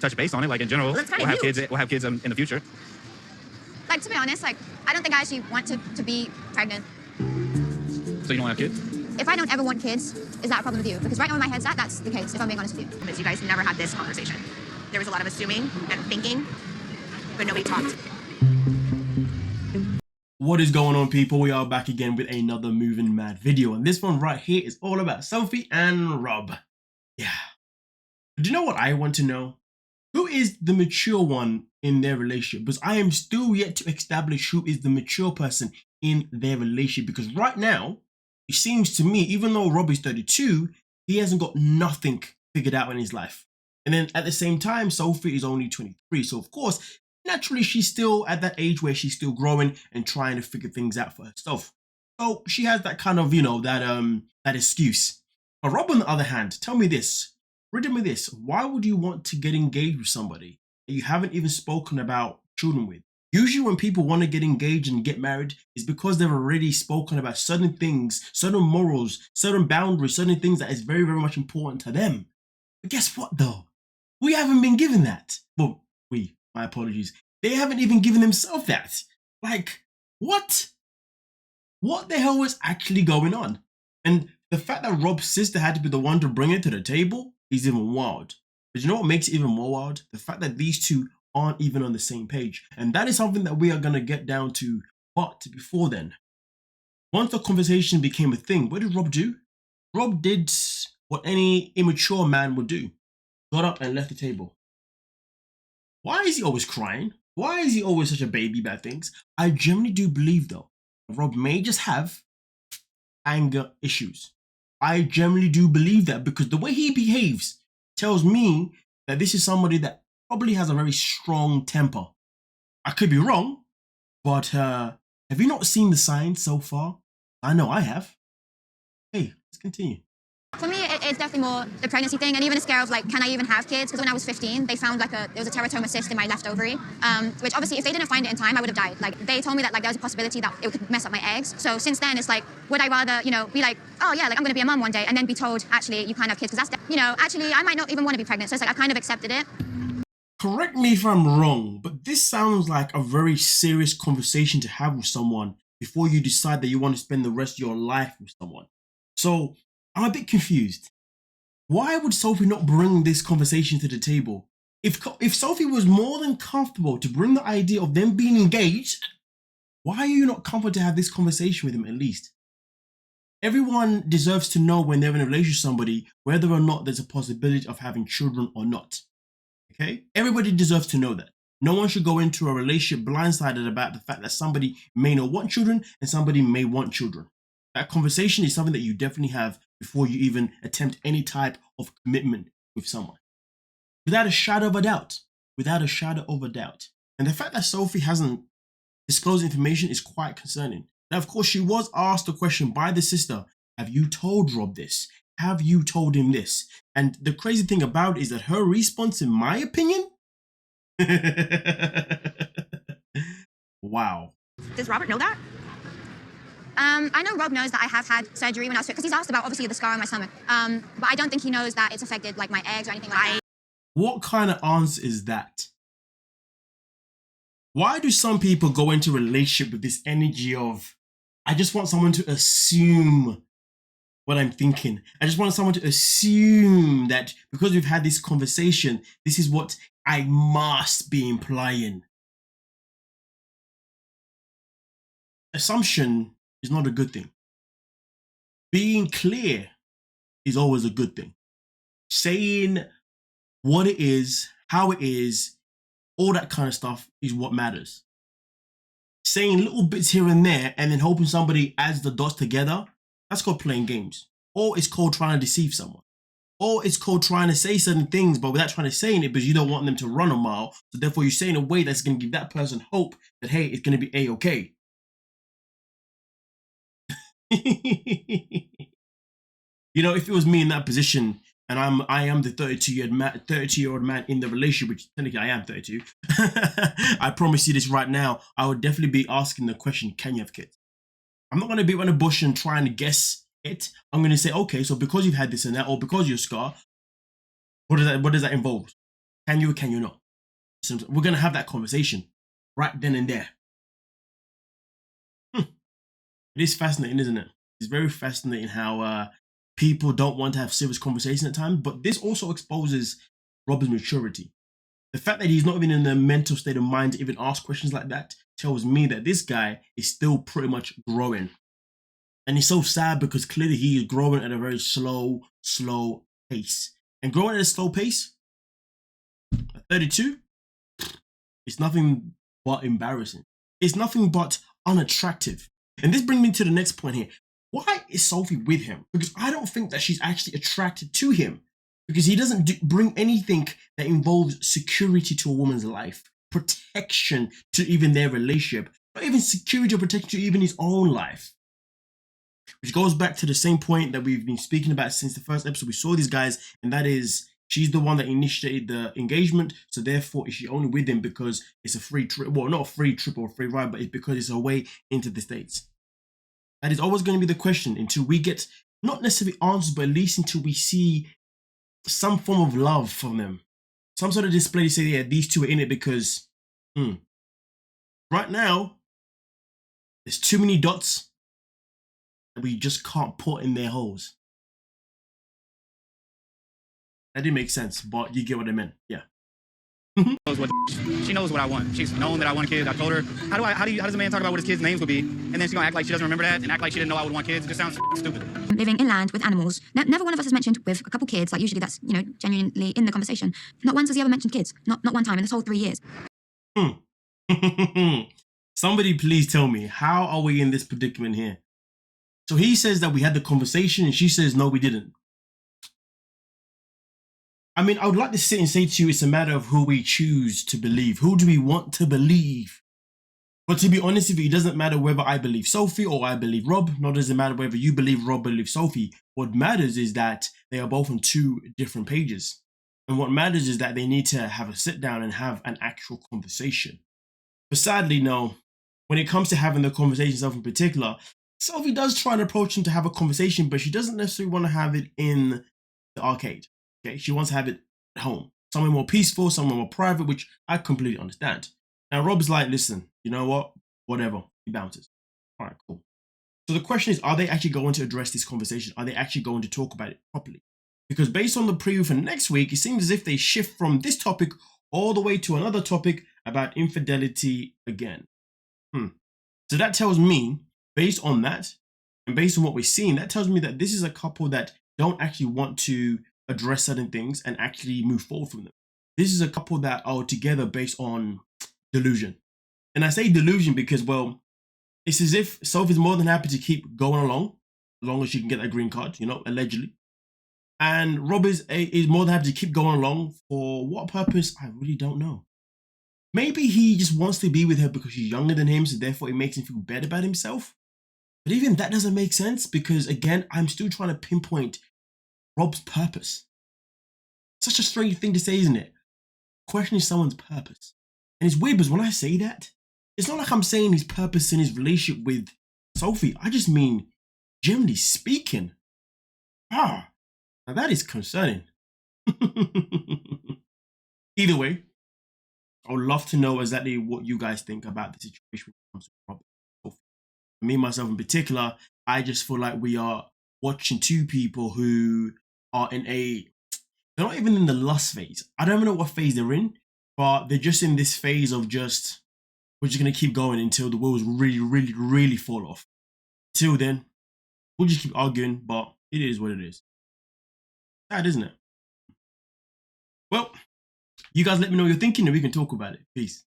touch base on it, like in general. Well, we'll have kids. We'll have kids in the future. Like, to be honest, like, I don't think I actually want to be pregnant. So you don't want to have kids? If I don't ever want kids, is that a problem with you? Because right now in my head's that's the case, if I'm being honest with you. You guys never had this conversation. There was a lot of assuming and thinking, but nobody talked. What is going on, people? We are back again with another MovingMAD video, and this one right here is all about Sophie and Rob. Yeah. Do you know what I want to know? Who is the mature one in their relationship? Because I am still yet to establish who is the mature person in their relationship. Because right now, it seems to me, even though Rob is 32, he hasn't got nothing figured out in his life. And then at the same time, Sophie is only 23. So of course, naturally, she's still at that age where she's still growing and trying to figure things out for herself. So she has that kind of, that excuse. But Rob, on the other hand, tell me this. Riddle me this. Why would you want to get engaged with somebody that you haven't even spoken about children with? Usually when people want to get engaged and get married, it's because they've already spoken about certain things, certain morals, certain boundaries, certain things that is very, very much important to them. But guess what though? We haven't been given that. Well, my apologies. They haven't even given themselves that. Like, what? What the hell is actually going on? And the fact that Rob's sister had to be the one to bring it to the table is even wild. But you know what makes it even more wild? The fact that these two aren't even on the same page. And that is something that we are going to get down to. But before then, once the conversation became a thing, what did Rob do? Rob did what any immature man would do. Got up and left the table. Why is he always crying? Why is he always such a baby about things? I genuinely do believe though, Rob may just have anger issues. I genuinely do believe that because the way he behaves tells me that this is somebody that probably has a very strong temper. I could be wrong, but have you not seen the signs so far? I know I have. Hey, let's continue. For me, it's definitely more the pregnancy thing and even a scare of like, can I even have kids? Because when I was 15, they found there was a teratoma cyst in my left ovary, which obviously if they didn't find it in time, I would have died. Like they told me that there was a possibility that it could mess up my eggs. So since then, it's like, would I rather, be like, oh yeah, like I'm going to be a mum one day and then be told, actually, you can't have kids because that's, actually, I might not even want to be pregnant. So it's like, I kind of accepted it. Correct me if I'm wrong, but this sounds like a very serious conversation to have with someone before you decide that you want to spend the rest of your life with someone. So I'm a bit confused. Why would Sophie not bring this conversation to the table? If Sophie was more than comfortable to bring the idea of them being engaged, why are you not comfortable to have this conversation with him at least? Everyone deserves to know when they're in a relationship with somebody whether or not there's a possibility of having children or not. Okay? Everybody deserves to know that. No one should go into a relationship blindsided about the fact that somebody may not want children and somebody may want children. That conversation is something that you definitely have before you even attempt any type of commitment with someone. Without a shadow of a doubt. Without a shadow of a doubt. And the fact that Sophie hasn't disclosed information is quite concerning. Now, of course, she was asked a question by the sister. Have you told Rob this? Have you told him this? And the crazy thing about it is that her response, in my opinion, wow. Does Robert know that? I know Rob knows that I have had surgery when I was fit because he's asked about obviously the scar on my stomach. But I don't think he knows that it's affected like my eggs or anything like that. What kind of answer is that? Why do some people go into a relationship with this energy of, I just want someone to assume what I'm thinking. I just want someone to assume that because we've had this conversation, this is what I must be implying. Assumption is not a good thing. Being clear is always a good thing. Saying what it is, how it is, all that kind of stuff is what matters. Saying little bits here and there and then hoping somebody adds the dots together, that's called playing games. Or it's called trying to deceive someone. Or it's called trying to say certain things but without trying to say it because you don't want them to run a mile. So therefore you say in a way that's going to give that person hope that, hey, it's going to be A-okay. If it was me in that position and I am the 32-year-old man in the relationship, which technically I am 32, I promise you this right now, I would definitely be asking the question, can you have kids? I'm not going to be on a bush and trying to guess it. I'm going to say, okay, so because you've had this and that, or because you're a scar, what does that involve? Can you or can you not? So we're going to have that conversation right then and there. It is fascinating, isn't it? It's very fascinating how people don't want to have serious conversation at times, but this also exposes Rob's maturity. The fact that he's not even in the mental state of mind to even ask questions like that tells me that this guy is still pretty much growing. And it's so sad because clearly he is growing at a very slow pace. And growing at a slow pace, at 32, it's nothing but embarrassing. It's nothing but unattractive. And this brings me to the next point here. Why is Sophie with him? Because I don't think that she's actually attracted to him. Because he doesn't bring anything that involves security to a woman's life, protection to even their relationship, not even security or protection to even his own life. Which goes back to the same point that we've been speaking about since the first episode. We saw these guys, and that is she's the one that initiated the engagement, so therefore is she only with him because it's a free trip? Well, not a free trip or a free ride, but it's because it's a way into the States. That is always going to be the question until we get not necessarily answers, but at least until we see some form of love from them, some sort of display to say, yeah, these two are in it because right now there's too many dots that we just can't put in their holes. That didn't make sense, but you get what I meant. Yeah. She knows what I want. She's known that I want kids. I told her, how does a man talk about what his kids' names would be, and then she's gonna act like she doesn't remember that and act like she didn't know I would want kids? It just sounds stupid. Living inland with animals. Never one of us has mentioned with a couple kids. Like usually that's genuinely in the conversation. Not once has he ever mentioned kids. Not one time in this whole 3 years. Somebody please tell me, how are we in this predicament here? So he says that we had the conversation, and she says no, we didn't. I mean, I would like to sit and say to you, it's a matter of who we choose to believe. Who do we want to believe? But to be honest with you, it doesn't matter whether I believe Sophie or I believe Rob, nor does it matter whether you believe Rob or believe Sophie. What matters is that they are both on two different pages. And what matters is that they need to have a sit down and have an actual conversation. But sadly, no, when it comes to having the conversation itself in particular, Sophie does try and approach him to have a conversation, but she doesn't necessarily want to have it in the arcade. Okay, she wants to have it at home, somewhere more peaceful, somewhere more private, which I completely understand. Now Rob's like, listen, you know what? Whatever. He bounces. All right, cool. So the question is, are they actually going to address this conversation? Are they actually going to talk about it properly? Because based on the preview for next week, it seems as if they shift from this topic all the way to another topic about infidelity again. So that tells me, based on that, and based on what we're seeing, that tells me that this is a couple that don't actually want to address certain things and actually move forward from them. This is a couple that are together based on delusion. And I say delusion because, well, it's as if Sophie's more than happy to keep going along, as long as she can get that green card, allegedly. And Rob is more than happy to keep going along. For what purpose? I really don't know. Maybe he just wants to be with her because she's younger than him, so therefore it makes him feel better about himself. But even that doesn't make sense because, again, I'm still trying to pinpoint Rob's purpose. Such a strange thing to say, isn't it? Questioning someone's purpose. And it's weird because when I say that, it's not like I'm saying his purpose in his relationship with Sophie. I just mean, generally speaking. Now that is concerning. Either way, I would love to know exactly what you guys think about the situation when it comes to Rob and Sophie. For me, myself in particular, I just feel like we are watching two people who are they're not even in the lust phase. I don't even know what phase they're in, but they're just in this phase of we're just going to keep going until the wheels really fall off. Till then, we'll just keep arguing, but it is what it is. Sad, isn't it? Well, you guys let me know what you're thinking and we can talk about it. Peace.